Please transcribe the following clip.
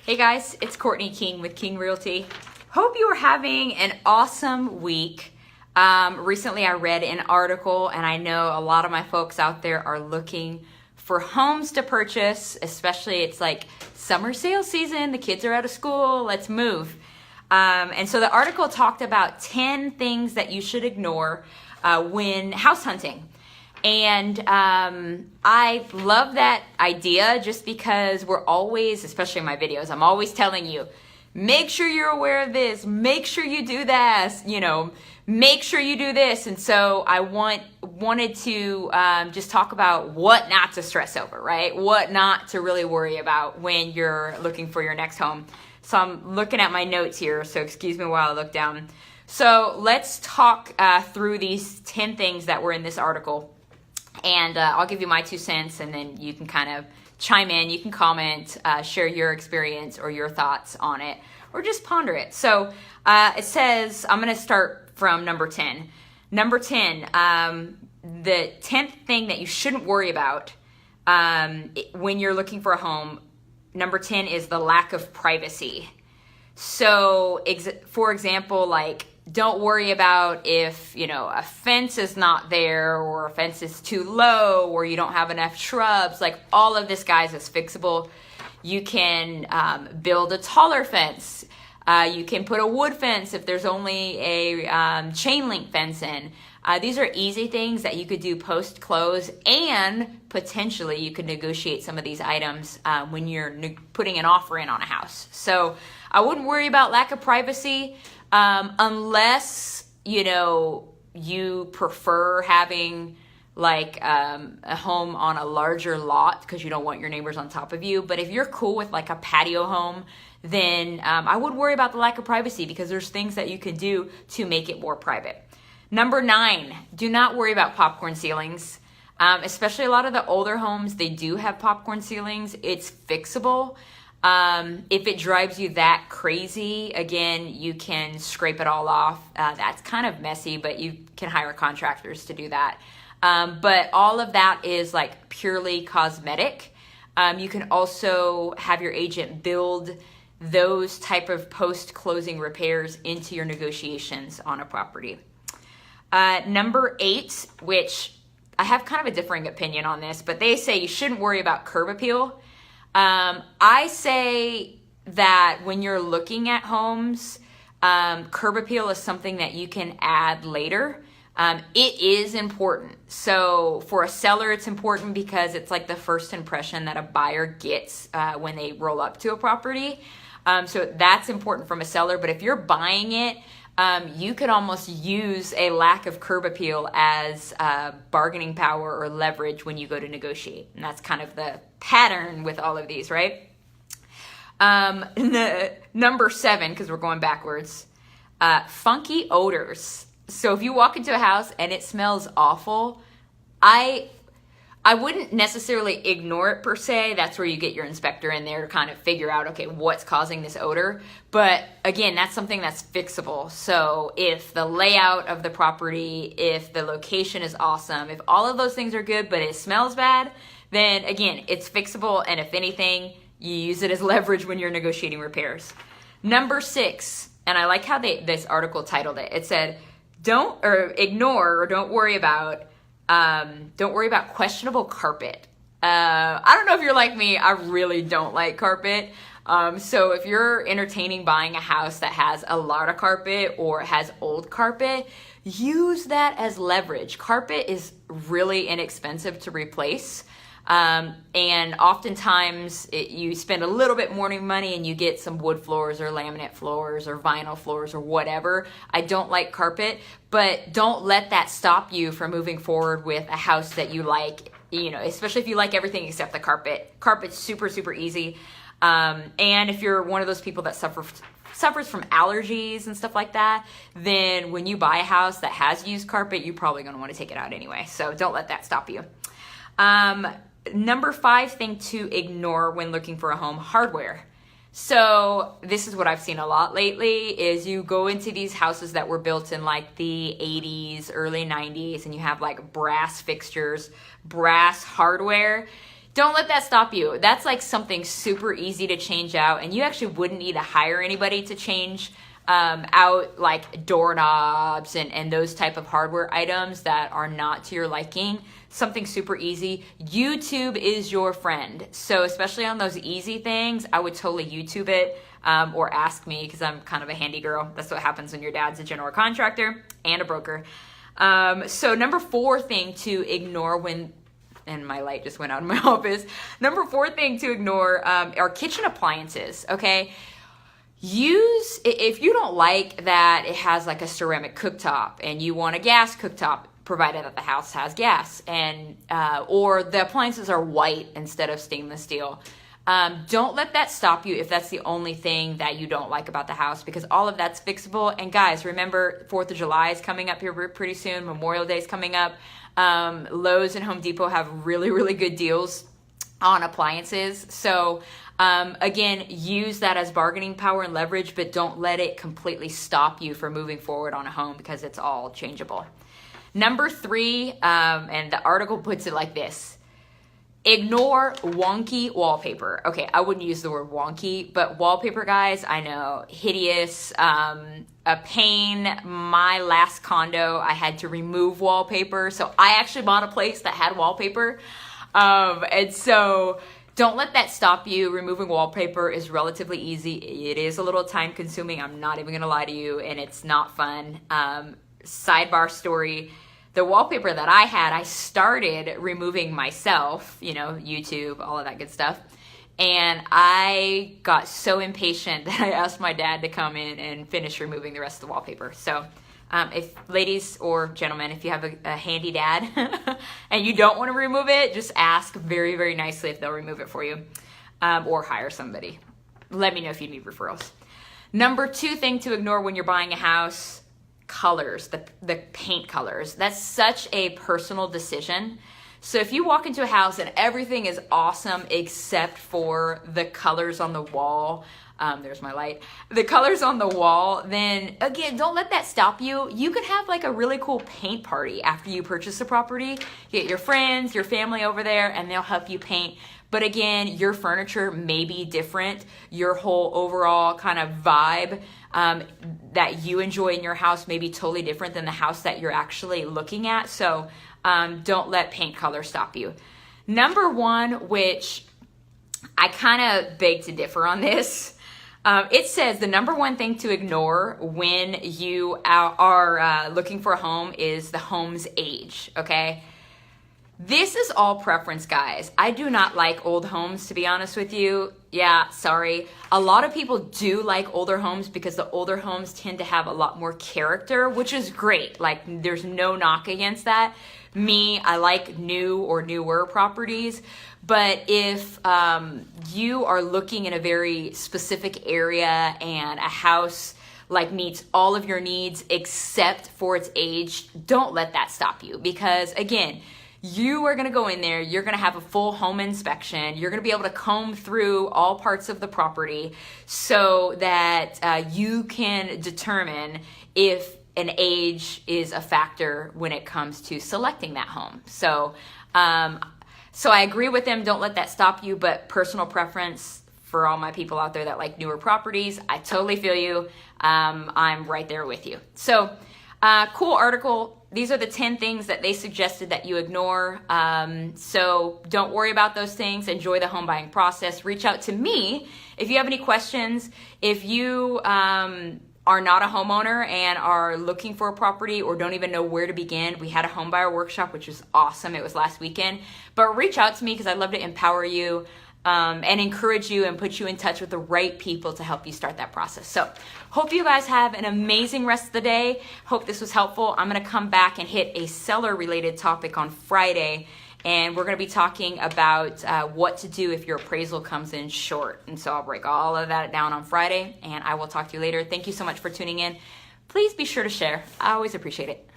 Hey guys, it's Courtney King with King Realty. Hope you are having an awesome week. Recently I read an article, and I know a lot of my folks out there are looking for homes to purchase, especially it's like summer sale season, the kids are out of school, let's move. And so the article talked about 10 things that you should ignore when house hunting. And I love that idea just because we're always, especially in my videos, I'm always telling you, make sure you're aware of this, make sure you do that, make sure you do this. And so I wanted to just talk about what not to stress over, right? What not to really worry about when you're looking for your next home. So I'm looking at my notes here, so excuse me while I look down. So let's talk through these 10 things that were in this article. And I'll give you my 2 cents, and then you can kind of chime in, you can comment, share your experience or your thoughts on it, or just ponder it. So it says, I'm going to start from number 10. Number 10, the 10th thing that you shouldn't worry about when you're looking for a home, number 10 is the lack of privacy. So for example, like, don't worry about if, a fence is not there, or a fence is too low, or you don't have enough shrubs. Like, all of this, guys, is fixable. You can build a taller fence. You can put a wood fence if there's only a chain link fence in. These are easy things that you could do post-close, and potentially you could negotiate some of these items when you're putting an offer in on a house. So I wouldn't worry about lack of privacy. Unless, you prefer having like a home on a larger lot because you don't want your neighbors on top of you. But if you're cool with like a patio home, then I would worry about the lack of privacy, because there's things that you can do to make it more private. Number 9, do not worry about popcorn ceilings. Especially a lot of the older homes, they do have popcorn ceilings. It's fixable. If it drives you that crazy, again, you can scrape it all off. That's kind of messy, but you can hire contractors to do that. But all of that is like purely cosmetic. You can also have your agent build those type of post-closing repairs into your negotiations on a property. Number 8, which I have kind of a differing opinion on this, but they say you shouldn't worry about curb appeal. I say that when you're looking at homes, curb appeal is something that you can add later. It is important. So for a seller, it's important because it's like the first impression that a buyer gets when they roll up to a property. So that's important from a seller. But if you're buying it, you could almost use a lack of curb appeal as bargaining power or leverage when you go to negotiate. And that's kind of the pattern with all of these, right? Number 7, because we're going backwards, funky odors. So if you walk into a house and it smells awful, I wouldn't necessarily ignore it per se. That's where you get your inspector in there to kind of figure out, okay, what's causing this odor. But again, that's something that's fixable. So if the layout of the property, if the location is awesome, if all of those things are good, but it smells bad, then again, it's fixable. And if anything, you use it as leverage when you're negotiating repairs. Number 6, and I like how this article titled it. It said, don't worry about questionable carpet. I don't know if you're like me. I really don't like carpet. So if you're entertaining buying a house that has a lot of carpet or has old carpet, use that as leverage. Carpet is really inexpensive to replace. And oftentimes you spend a little bit more money and you get some wood floors or laminate floors or vinyl floors or whatever. I don't like carpet, but don't let that stop you from moving forward with a house that you like, especially if you like everything except the carpet. Carpet's super, super easy. And if you're one of those people that suffers from allergies and stuff like that, then when you buy a house that has used carpet, you're probably going to want to take it out anyway. So don't let that stop you. Number 5 thing to ignore when looking for a home, hardware. So this is what I've seen a lot lately is you go into these houses that were built in like the 80s, early 90s, and you have like brass fixtures, brass hardware. don't let that stop you. That's like something super easy to change out, and you actually wouldn't need to hire anybody to change out like doorknobs and those type of hardware items that are not to your liking. Something super easy. YouTube is your friend. So especially on those easy things, I would totally YouTube it or ask me, because I'm kind of a handy girl. That's what happens when your dad's a general contractor and a broker. So number 4 thing to ignore when, and my light just went out in my office. Number 4 thing to ignore are kitchen appliances, okay? If you don't like that it has like a ceramic cooktop and you want a gas cooktop, provided that the house has gas, and or the appliances are white instead of stainless steel. Don't let that stop you if that's the only thing that you don't like about the house, because all of that's fixable. And guys, remember 4th of July is coming up here pretty soon. Memorial Day is coming up. Lowe's and Home Depot have really, really good deals on appliances. So again, use that as bargaining power and leverage, but don't let it completely stop you from moving forward on a home, because it's all changeable. Number 3, and the article puts it like this: ignore wonky wallpaper. Okay, I wouldn't use the word wonky, but wallpaper, guys, I know, hideous, a pain. My last condo, I had to remove wallpaper. So I actually bought a place that had wallpaper. And so don't let that stop you. Removing wallpaper is relatively easy. It is a little time consuming. I'm not even gonna lie to you, and it's not fun. Sidebar story. The wallpaper that I had, I started removing myself, you know, YouTube, all of that good stuff. And I got so impatient that I asked my dad to come in and finish removing the rest of the wallpaper. So if ladies or gentlemen, if you have a handy dad and you don't want to remove it, just ask very, very nicely if they'll remove it for you, or hire somebody. Let me know if you need referrals. Number 2 thing to ignore when you're buying a house: colors, the paint colors. That's such a personal decision. So if you walk into a house and everything is awesome except for the colors on the wall, there's my light, the colors on the wall, then again, don't let that stop you. You could have like a really cool paint party after you purchase the property. Get your friends, your family over there, and they'll help you paint. But again, your furniture may be different. Your whole overall kind of vibe that you enjoy in your house may be totally different than the house that you're actually looking at. So don't let paint color stop you. Number 1, which I kind of beg to differ on this. It says the number 1 thing to ignore when you are looking for a home is the home's age, okay? This is all preference, guys. I do not like old homes, to be honest with you. Yeah, sorry. A lot of people do like older homes because the older homes tend to have a lot more character, which is great. Like, there's no knock against that. Me, I like new or newer properties. But if you are looking in a very specific area and a house like meets all of your needs except for its age, don't let that stop you, because again, you are going to go in there, you're going to have a full home inspection, you're going to be able to comb through all parts of the property so that you can determine if an age is a factor when it comes to selecting that home. So I agree with them, don't let that stop you, but personal preference for all my people out there that like newer properties, I totally feel you. I'm right there with you. So cool article. These are the 10 things that they suggested that you ignore. So don't worry about those things. Enjoy the home buying process. Reach out to me if you have any questions. If you are not a homeowner and are looking for a property or don't even know where to begin, we had a home buyer workshop, which was awesome. It was last weekend. But reach out to me because I'd love to empower you and encourage you and put you in touch with the right people to help you start that process. So hope you guys have an amazing rest of the day. Hope this was helpful. I'm going to come back and hit a seller related topic on Friday, and we're going to be talking about what to do if your appraisal comes in short. And so I'll break all of that down on Friday, and I will talk to you later. Thank you so much for tuning in. Please be sure to share. I always appreciate it.